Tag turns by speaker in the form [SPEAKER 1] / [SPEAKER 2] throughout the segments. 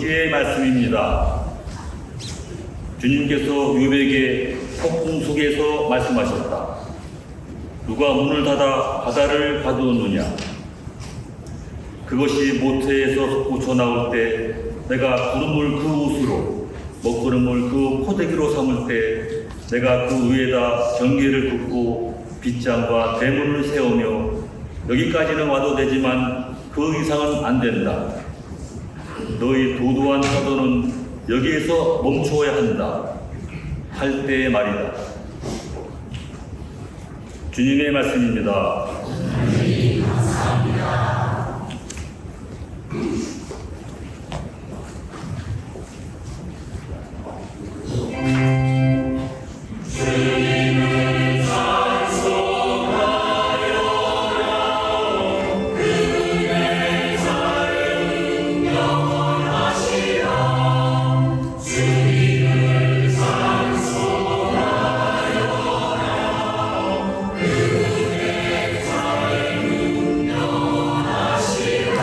[SPEAKER 1] 어제의 말씀입니다. 주님께서 유백의 폭풍 속에서 말씀하셨다. 누가 문을 닫아 바다를 가두었느냐? 그것이 모태에서 솟구쳐 나올 때 내가 구름을 그 옷으로 먹구름을 그 포대기로 삼을 때 내가 그 위에다 경계를 긋고 빗장과 대문을 세우며 여기까지는 와도 되지만 그 이상은 안 된다. 너희 도도한 사도는 여기에서 멈추어야 한다. 할 때의 말이다. 주님의 말씀입니다.
[SPEAKER 2] 하나님 감사합니다. 주님을 찬송하여라. 그분의 사랑은 영원하시라. 주님을 찬송하여라. 그분의 사랑은 영원하시라.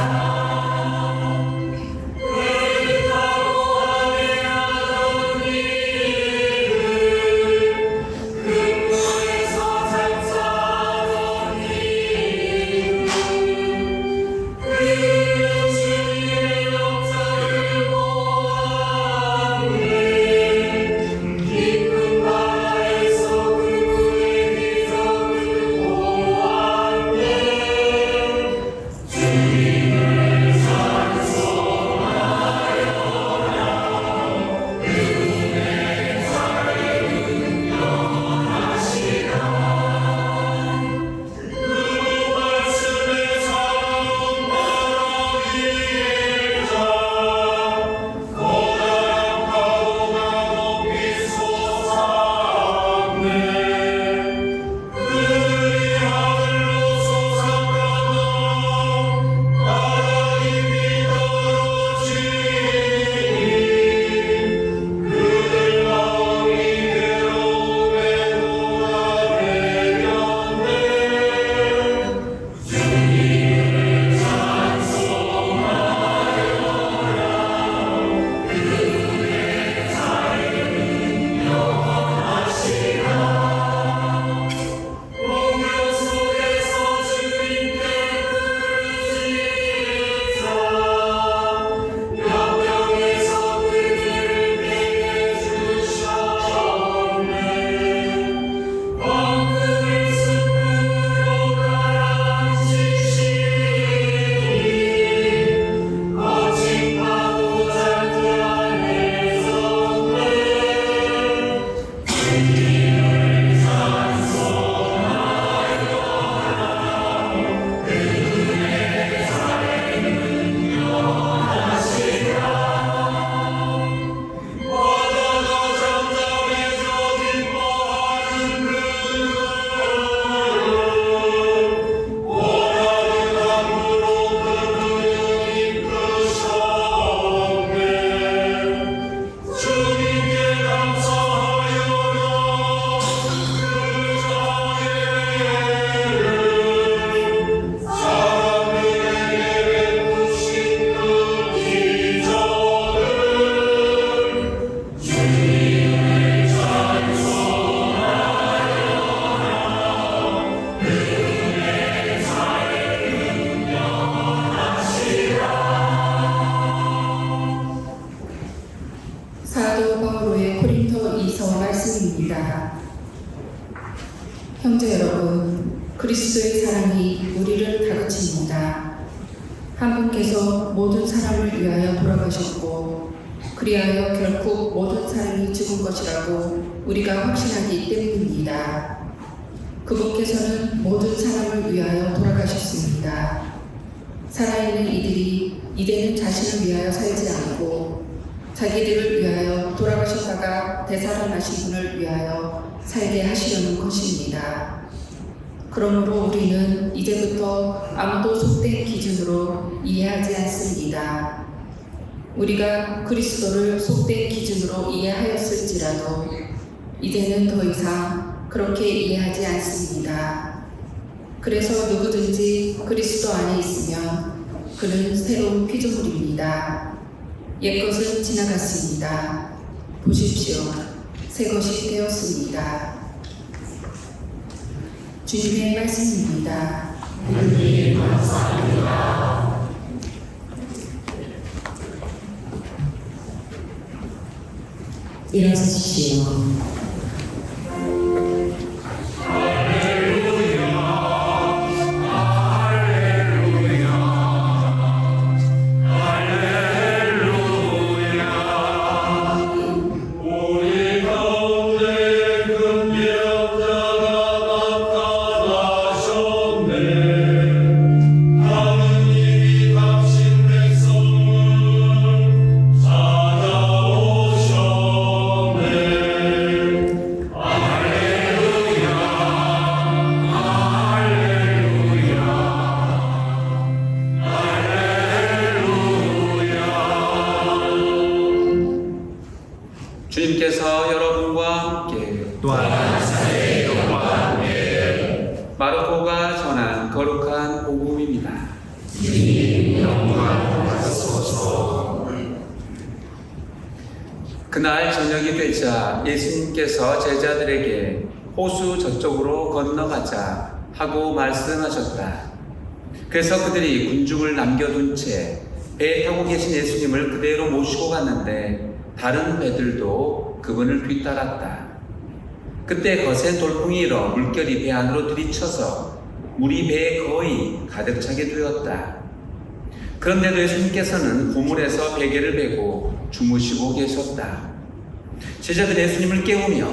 [SPEAKER 3] 사도 바울의 고린토이서 말씀입니다. 형제 여러분, 그리스도의 사랑이 우리를 다그칩니다. 한 분께서 모든 사람을 위하여 돌아가셨고 그리하여 결국 모든 사람이 죽은 것이라고 우리가 확신하기 때문입니다. 그분께서는 모든 사람을 위하여 돌아가셨습니다. 살아있는 이들이 이제는 자신을 위하여 살지 않고 자기들을 위하여 돌아가셨다가 되살아나신 분을 위하여 살게 하시려는 것입니다. 그러므로 우리는 이제부터 아무도 속된 기준으로 이해하지 않습니다. 우리가 그리스도를 속된 기준으로 이해하였을지라도 이제는 더 이상 그렇게 이해하지 않습니다. 그래서 누구든지 그리스도 안에 있으면 그는 새로운 피조물입니다. 옛것은 지나갔습니다. 보십시오. 새 것이 되었습니다. 주님의 말씀입니다.
[SPEAKER 2] 하나님 감사합니다. 일어서십시오.
[SPEAKER 4] 우리 가운데 큰 기억자가 나타나셨네. 하느님이 값진 백성을 찾아오셨네. 할렐루야, 할렐루야, 할렐루야.
[SPEAKER 5] 주님께서 여러분과 함께
[SPEAKER 4] 또한 사랑과 함께
[SPEAKER 5] 마르코가 전한 거룩한 복음입니다.
[SPEAKER 4] 주님 영광 받으소서.
[SPEAKER 5] 그날 저녁이 되자 예수님께서 제자들에게 호수 저쪽으로 건너가자 하고 말씀하셨다. 그래서 그들이 군중을 남겨둔 채 배에 타고 계신 예수님을 그대로 모시고 갔는데 다른 배들도 그분을 뒤따랐다. 그때 거센 돌풍이 일어 물결이 배 안으로 들이쳐서 물이 배에 거의 가득 차게 되었다. 그런데도 예수님께서는 고물에서 베개를 베고 주무시고 계셨다. 제자들이 예수님을 깨우며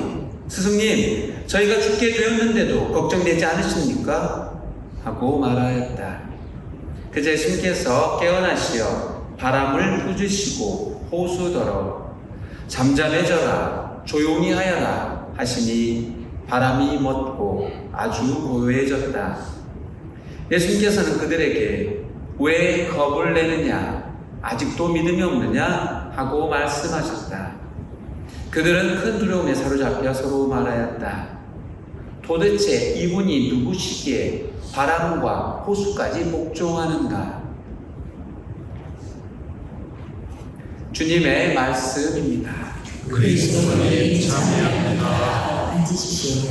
[SPEAKER 5] 스승님, 저희가 죽게 되었는데도 걱정되지 않으십니까? 하고 말하였다. 그저 예수님께서 깨어나시어 바람을 꾸짖으시고 호수더러 잠잠해져라, 조용히 하여라 하시니 바람이 멎고 아주 고요해졌다. 예수님께서는 그들에게 왜 겁을 내느냐, 아직도 믿음이 없느냐 하고 말씀하셨다. 그들은 큰 두려움에 사로잡혀 서로 말하였다. 도대체 이분이 누구시기에 바람과 호수까지 복종하는가? 주님의 말씀입니다.
[SPEAKER 2] 그리스도님 참여합니다. 앉으십시오.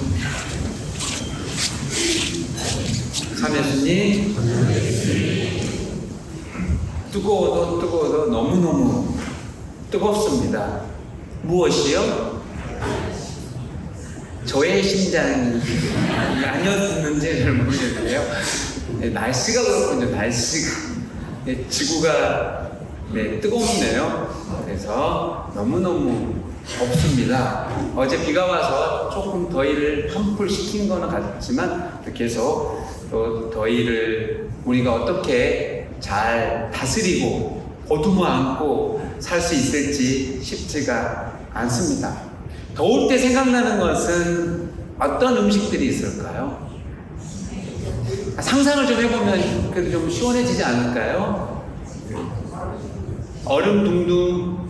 [SPEAKER 5] 참예수님, 뜨거워도 너무너무 뜨겁습니다. 무엇이요? 저의 심장이 아니었는지 잘 모르겠는데요. 네, 날씨가 그렇군요. 날씨가. 네, 지구가 뜨겁네요. 그래서 너무너무 덥습니다. 어제 비가 와서 조금 더위를 한풀 식힌 거는 같지만 계속 또 더위를 우리가 어떻게 잘 다스리고 보듬어 안고 살 수 있을지 쉽지가 않습니다. 더울 때 생각나는 것은 어떤 음식들이 있을까요? 상상을 좀 해보면 그래도 좀 시원해지지 않을까요? 얼음 둥둥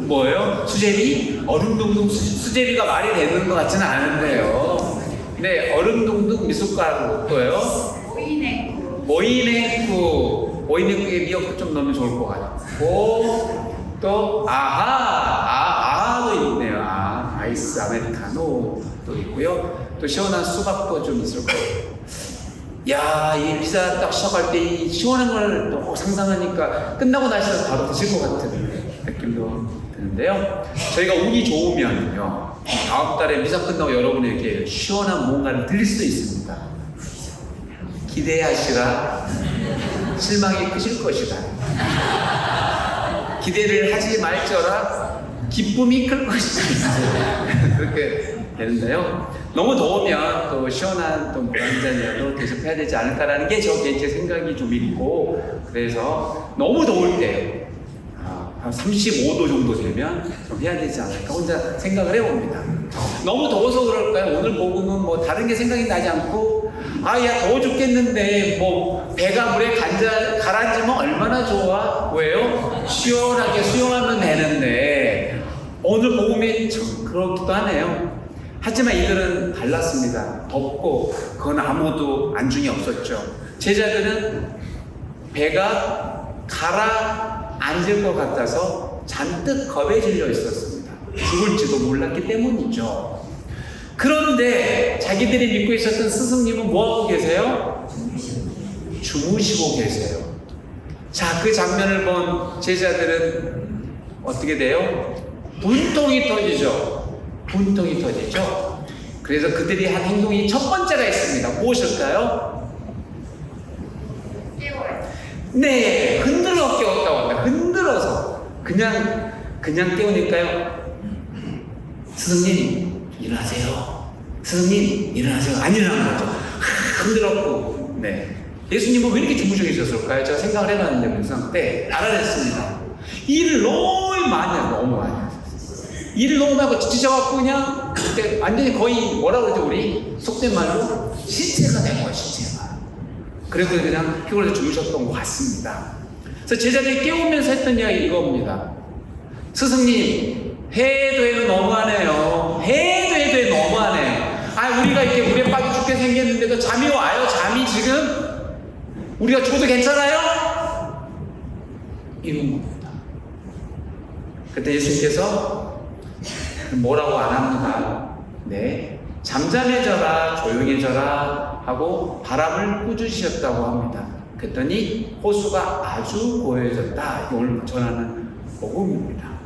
[SPEAKER 5] 뭐예요? 수제비? 얼음 둥둥 수제비가 말이 되는 것 같지는 않은데요. 네, 얼음 둥둥 미숫가루 또요? 오이냉국에 미역국 좀 넣으면 좋을 것 같고 또 아하도 있네요. 아이스 아메리카노도 있고요. 또 시원한 수박도 좀 있을 거예요. 야, 이 피자 딱 시작할 때 이 시원한 걸 또 상상하니까 끝나고 나서 바로 드실 것 같은 느낌도 드는데요. 저희가 운이 좋으면요, 다음 달에 미사 끝나고 여러분에게 시원한 뭔가를 드릴 수 있습니다. 기대하시라. 실망이 크실 것이다. 기대를 하지 말져라. 기쁨이 클 것이다. 그렇게 되는데요. 너무 더우면 또 시원한 또 물 한 잔이라도 대접해야 되지 않을까라는 게 저 개인적 생각이 좀 있고, 그래서 너무 더울 때 한 35도 정도 되면 좀 해야 되지 않을까 혼자 생각을 해봅니다. 너무 더워서 그럴까요? 오늘 복음은 뭐 다른 게 생각이 나지 않고, 야 더워 죽겠는데 뭐 배가 물에 가라앉으면 얼마나 좋아? 왜요? 시원하게 수영하면 되는데 오늘 복음이 참 그렇기도 하네요. 하지만 이들은 달랐습니다. 덥고 그건 아무도 안중이 없었죠. 제자들은 배가 가라앉을 것 같아서 잔뜩 겁에 질려 있었습니다. 죽을지도 몰랐기 때문이죠. 그런데 자기들이 믿고 있었던 스승님은 뭐하고 계세요? 주무시고 계세요. 자, 그 장면을 본 제자들은 어떻게 돼요? 분통이 터지죠. 분통이 터지죠. 그래서 그들이 한 행동이 첫 번째가 있습니다. 무엇일까요? 네, 흔들어 깨웠다고 합니다. 흔들어서 그냥 깨우니까요. 스승님 일어나세요. 스승님 일어나세요. 안 일어나는 거죠. 흔들었고. 네. 예수님은 왜 이렇게 주무시고 계셨을까요? 제가 생각을 해봤는데 그래서 네, 알아냈습니다. 일을 너무 많이 해요. 너무 많이 해요. 일을 너무 많이 하고 지쳐갖고 그냥 그때 완전히 거의 뭐라 그러죠? 우리 속된 말로 시체가 된 거예요. 시체가. 그래서 그냥 피곤해서 주무셨던 것 같습니다. 그래서 제자들이 깨우면서 했던 이야기 이겁니다. 스승님, 해도 너무하네요. 해도 너무하네요. 아, 우리가 이렇게 물에 빠져 죽게 생겼는데도 잠이 와요. 잠이 지금 우리가 죽어도 괜찮아요? 이런 겁니다. 그때 예수님께서 뭐라고 안 합니다. 네, 잠잠해져라, 조용해져라 하고 바람을 꾸짖으셨다고 합니다. 그랬더니 호수가 아주 고요해졌다. 이걸 전하는 복음입니다.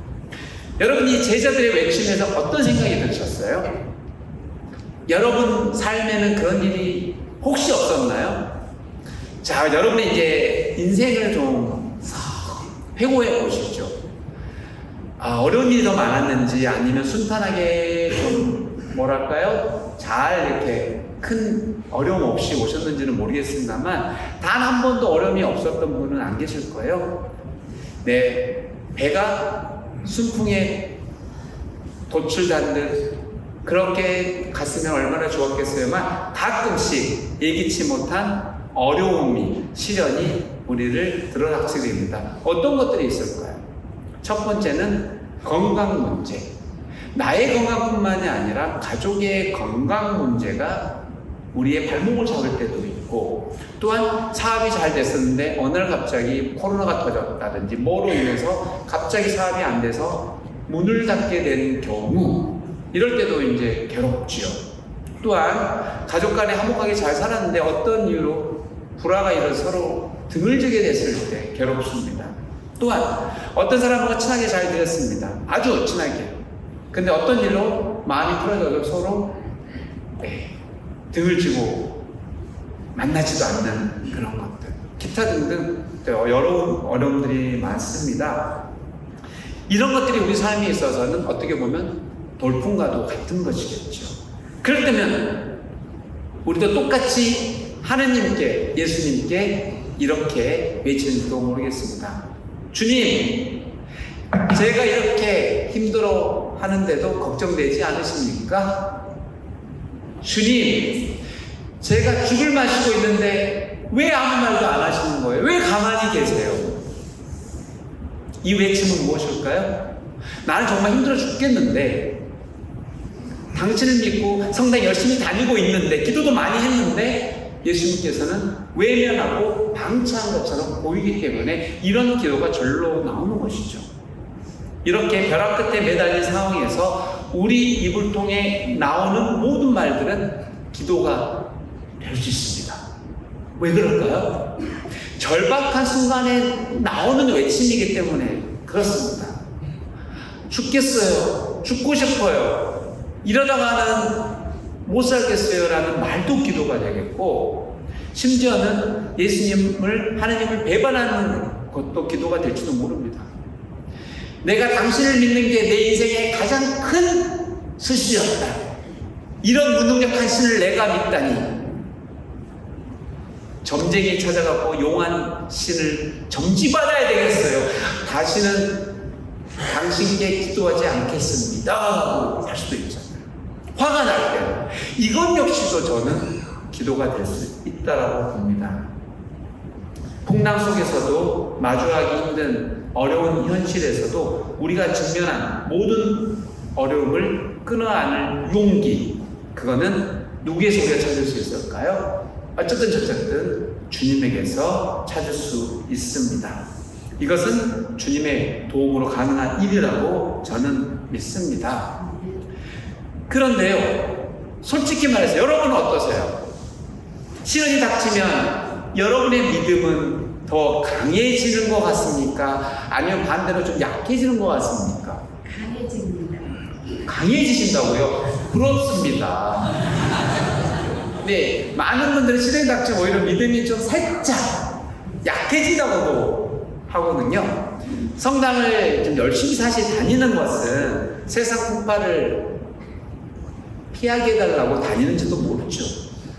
[SPEAKER 5] 여러분, 이 제자들의 외침에서 어떤 생각이 드셨어요? 여러분 삶에는 그런 일이 혹시 없었나요? 자, 여러분의 이제 인생을 좀 회고해 보시죠. 어려운 일이 더 많았는지 아니면 순탄하게 좀 뭐랄까요? 잘 이렇게 큰 어려움 없이 오셨는지는 모르겠습니다만 단 한 번도 어려움이 없었던 분은 안 계실 거예요. 네, 배가 순풍에 도출된 듯 그렇게 갔으면 얼마나 좋았겠어요만 가끔씩 예기치 못한 어려움이, 시련이 우리를 들어닥치게 됩니다. 어떤 것들이 있을까요? 첫 번째는 건강 문제. 나의 건강뿐만이 아니라 가족의 건강 문제가 우리의 발목을 잡을 때도 있고, 또한 사업이 잘 됐었는데 어느 날 갑자기 코로나가 터졌다든지 뭐로 인해서 갑자기 사업이 안 돼서 문을 닫게 된 경우, 이럴 때도 이제 괴롭지요. 또한 가족 간에 화목하게 잘 살았는데 어떤 이유로 불화가 일어서 서로 등을 지게 됐을 때 괴롭습니다. 또한 어떤 사람과 친하게 잘 지냈습니다. 아주 친하게. 근데 어떤 일로 마음이 풀어져서 서로 등을 쥐고 만나지도 않는 그런 것들, 기타 등등 여러 어려움들이 많습니다. 이런 것들이 우리 삶에 있어서는 어떻게 보면 돌풍과도 같은 것이겠죠. 그럴 때면 우리도 똑같이 하느님께, 예수님께 이렇게 외치는지도 모르겠습니다. 주님, 제가 이렇게 힘들어 하는데도 걱정되지 않으십니까? 주님, 제가 죽을 마시고 있는데 왜 아무 말도 안 하시는 거예요? 왜 가만히 계세요? 이 외침은 무엇일까요? 나는 정말 힘들어 죽겠는데, 당신을 믿고 성당 열심히 다니고 있는데, 기도도 많이 했는데 예수님께서는 외면하고 방치한 것처럼 보이기 때문에 이런 기도가 절로 나오는 것이죠. 이렇게 벼락 끝에 매달린 상황에서 우리 입을 통해 나오는 모든 말들은 기도가 될 수 있습니다. 왜 그럴까요? 절박한 순간에 나오는 외침이기 때문에 그렇습니다. 죽겠어요. 죽고 싶어요. 이러다가는 못 살겠어요 라는 말도 기도가 되겠고, 심지어는 예수님을, 하나님을 배반하는 것도 기도가 될지도 모릅니다. 내가 당신을 믿는 게 내 인생의 가장 큰 수시였다. 이런 무능력한 신을 내가 믿다니. 점쟁이 찾아가고 용한 신을 점지받아야 되겠어요. 다시는 당신께 기도하지 않겠습니다 하고 할 수도 있잖아요. 화가 날 때는. 이것 역시도 저는 기도가 될 수 있다고 봅니다. 풍랑 속에서도 마주하기 힘든 어려운 현실에서도 우리가 직면한 모든 어려움을 끊어안을 용기, 그거는 누구에서 우리가 찾을 수 있을까요? 어쨌든 저쨌든 주님에게서 찾을 수 있습니다. 이것은 주님의 도움으로 가능한 일이라고 저는 믿습니다. 그런데요, 솔직히 말해서 여러분은 어떠세요? 시련이 닥치면 여러분의 믿음은 더 강해지는 것 같습니까? 아니면 반대로 좀 약해지는 것 같습니까?
[SPEAKER 2] 강해집니다.
[SPEAKER 5] 강해지신다고요? 부럽습니다. 네, 많은 분들은 시련이 닥치면 오히려 믿음이 좀 살짝 약해진다고도 하거든요. 성당을 좀 열심히 사실 다니는 것은 세상 풍파를 피하게 해달라고 다니는지도 모르죠.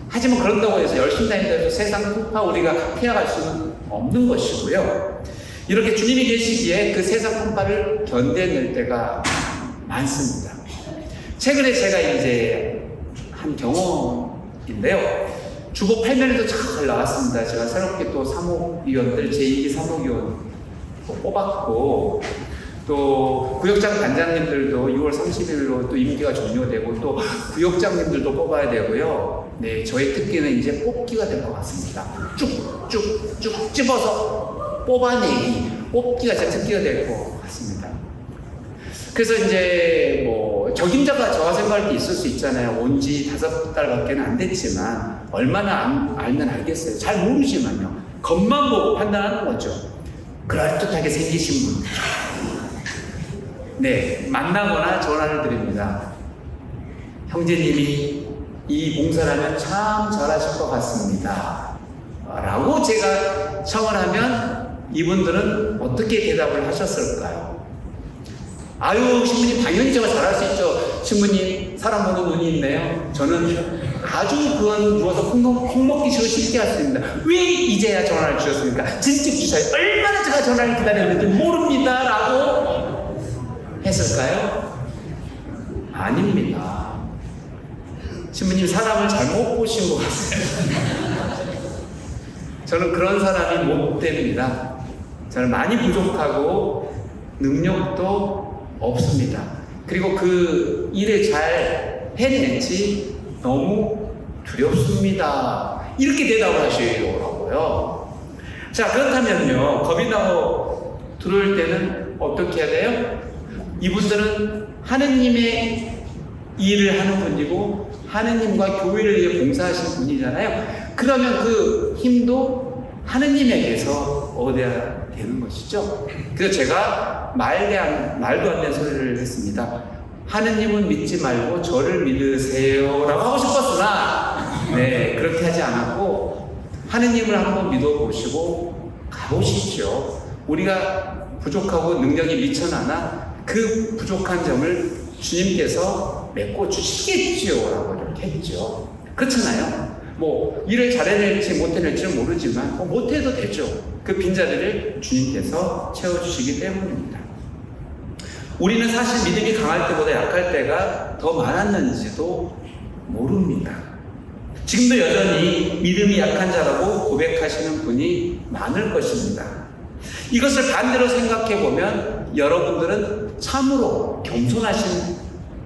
[SPEAKER 5] 하지만 그런다고 해서 열심히 다닌다고 해서 세상 풍파 우리가 피해갈 수는 없는 것이고요. 이렇게 주님이 계시기에 그 세상 풍파를 견뎌낼 때가 많습니다. 최근에 제가 이제 한 경험인데요. 주보 8면에도 잘 나왔습니다. 제가 새롭게 또 사목위원들, 제2기 사목위원 뽑았고, 또 구역장 단장님들도 6월 30일로 또 임기가 종료되고, 또 구역장님들도 뽑아야 되고요. 네, 저의 특기는 이제 뽑기가 될 것 같습니다. 쭉쭉쭉 집어서 뽑아내기, 뽑기가 제 특기가 될 것 같습니다. 그래서 이제 뭐 적임자가 저와 생각할 때 있을 수 있잖아요. 온 지 5달밖에 안 됐지만 얼마나 알면 알겠어요. 잘 모르지만요. 겉만 보고 판단하는 거죠. 그럴듯하게 생기신 분, 네, 만나거나 전화를 드립니다. 형제님이 이 봉사라면 참 잘하실 것 같습니다. 라고 제가 청을 하면 이분들은 어떻게 대답을 하셨을까요? 아유, 신부님 당연히 제가 잘할 수 있죠. 신부님 사람 보는 눈이 있네요. 저는 아주 그건 누워서 콩 먹기 싫어 쉽게 할 수 있습니다. 왜 이제야 전화를 주셨습니까? 진즉 주사에 얼마나 제가 전화를 기다렸는지 모릅니다. 라고 했을까요? 아닙니다. 신부님 사람을 잘못 보신 것 같아요. 저는 그런 사람이 못 됩니다. 저는 많이 부족하고 능력도 없습니다. 그리고 그 일을 잘 해냈지 너무 두렵습니다. 이렇게 대답을 하시더라고요. 자, 그렇다면요, 겁이 나고 들어올 때는 어떻게 해야 돼요? 이분들은 하느님의 일을 하는 분이고 하느님과 교회를 위해 봉사하시는 분이잖아요. 그러면 그 힘도 하느님에게서 얻어야 되는 것이죠. 그래서 제가 말도 안 되는 소리를 했습니다. 하느님은 믿지 말고 저를 믿으세요 라고 하고 싶었으나, 네, 그렇게 하지 않았고 하느님을 한번 믿어보시고 가보십시오. 우리가 부족하고 능력이 미천하나 그 부족한 점을 주님께서 메꿔주시겠지요 라고 이렇게 했죠. 그렇잖아요. 뭐 일을 잘해낼지 못해낼지는 모르지만 못해도 되죠. 그 빈자리를 주님께서 채워주시기 때문입니다. 우리는 사실 믿음이 강할 때보다 약할 때가 더 많았는지도 모릅니다. 지금도 여전히 믿음이 약한 자라고 고백하시는 분이 많을 것입니다. 이것을 반대로 생각해 보면 여러분들은 참으로 겸손하신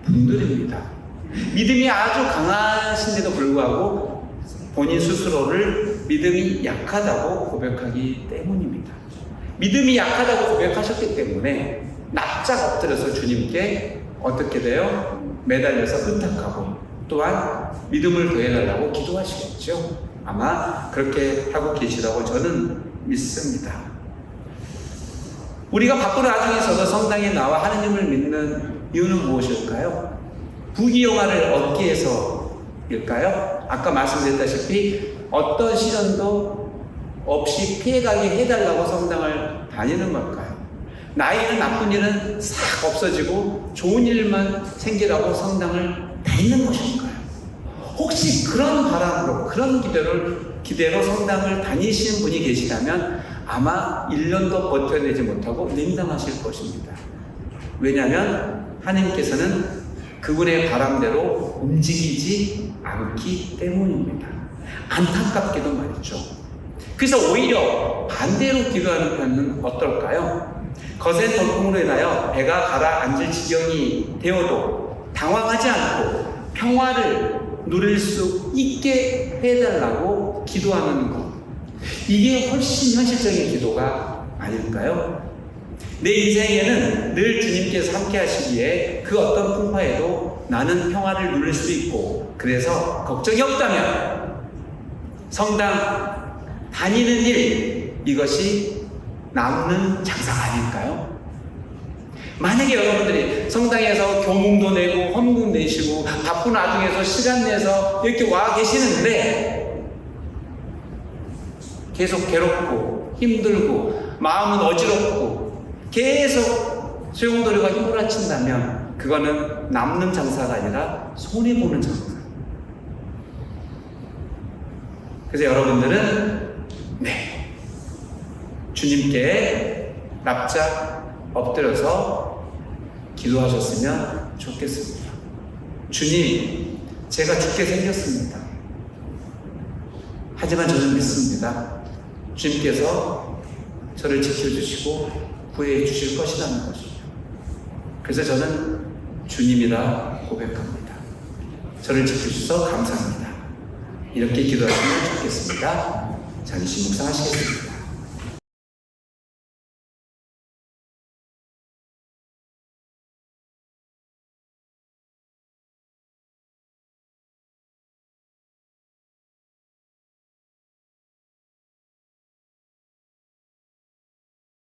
[SPEAKER 5] 분들입니다. 믿음이 아주 강하신데도 불구하고 본인 스스로를 믿음이 약하다고 고백하기 때문입니다. 믿음이 약하다고 고백하셨기 때문에 납작 엎드려서 주님께 어떻게 돼요? 매달려서 의탁하고 또한 믿음을 더해달라고 기도하시겠죠. 아마 그렇게 하고 계시다고 저는 믿습니다. 우리가 바쁜 와중에서도 성당에 나와 하느님을 믿는 이유는 무엇일까요? 부귀영화를 얻기 위해서일까요? 아까 말씀드렸다시피 어떤 시련도 없이 피해가게 해달라고 성당을 다니는 걸까요? 나이는 나쁜 일은 싹 없어지고 좋은 일만 생기라고 성당을 다니는 것일까요? 혹시 그런 바람으로, 그런 기대로 성당을 다니시는 분이 계시다면 아마 1년도 버텨내지 못하고 냉담하실 것입니다. 왜냐하면 하나님께서는 그분의 바람대로 움직이지 않기 때문입니다. 안타깝게도 말이죠. 그래서 오히려 반대로 기도하는 편은 어떨까요? 거센 돌풍으로 인하여 배가 가라앉을 지경이 되어도 당황하지 않고 평화를 누릴 수 있게 해달라고 기도하는 것. 이게 훨씬 현실적인 기도가 아닐까요? 내 인생에는 늘 주님께서 함께 하시기에 그 어떤 풍파에도 나는 평화를 누릴 수 있고, 그래서 걱정이 없다면 성당 다니는 일, 이것이 남는 장사가 아닐까요? 만약에 여러분들이 성당에서 교문도 내고 헌금 내시고 바쁜 와중에서 시간 내서 이렇게 와 계시는데 계속 괴롭고 힘들고 마음은 어지럽고 계속 소용돌이가 휘몰아친다면 그거는 남는 장사가 아니라 손해보는 장사. 그래서 여러분들은 주님께 납작 엎드려서 기도하셨으면 좋겠습니다. 주님, 제가 죽게 생겼습니다. 하지만 저는 믿습니다. 주님께서 저를 지켜주시고 구해해 주실 것이라는 것이죠. 그래서 저는 주님이라 고백합니다. 저를 지켜주셔서 감사합니다. 이렇게 기도하시면 좋겠습니다. 잠시 묵상하시겠습니다.